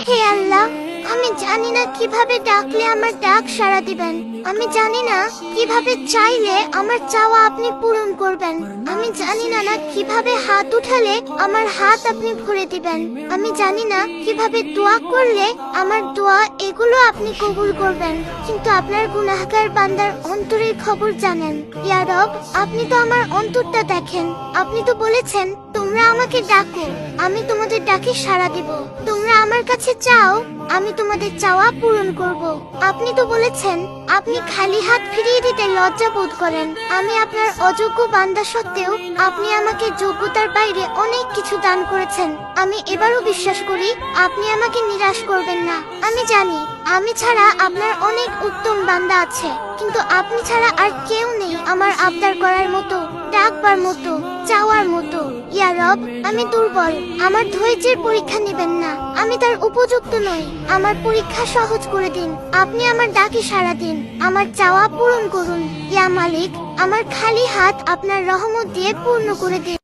হে আল্লাহ, আমি জানি না কিভাবে ডাকলে আমার ডাক সাড়া দিবেন। আমি জানি না কিভাবে চাইলে আমার চাওয়া আপনি পূরণ করবেন। আমি জানি না কিভাবে হাত উঠালে আমার হাত আপনি ভরে দিবেন। আমি জানি না কিভাবে দোয়া করলে আমার দোয়া এগুলো আপনি কবুল করবেন। কিন্তু আপনার গুনাহগার বান্দার অন্তরের খবর জানেন। ইয়া রব, আপনি তো আমার অন্তরটা দেখেন। আপনি তো বলেছেন তোমরা আমাকে ডাকো, আমি তোমাদের ডাকে সাড়া দিব। তোমরা আমার কাছে চাও, আমি তোমাদের চাওয়া পূরণ করব। আপনি তো বলেছেন আপনি খালি হাত ফিরিয়ে দিতে লজ্জা বোধ করেন। আমি আপনার অযোগ্য বান্দা সত্ত্বেও আপনি আমাকে যোগ্যতার বাইরে অনেক কিছু দান করেছেন। আমি এবারও বিশ্বাস করি আপনি আমাকে নিরাশ করবেন না। আমি জানি আমি ছাড়া আপনার অনেক উত্তম বান্দা আছে, কিন্তু আপনি ছাড়া আর কেউ নেই আমার আবদার করার মতো, ডাকবার মতো, চাওয়ার মতো। ইয়া রব, আমি দুর্বল, আমার ধৈর্যের পরীক্ষা নেবেন না। আমি তার উপযুক্ত নই, আমার পরীক্ষা সহজ করে দিন। আপনি আমার ডাকে সাড়া দিন, আমার চাওয়া পূরণ করুন। ইয়া মালিক, আমার খালি হাত আপনার রহমত দিয়ে পূর্ণ করে দিন।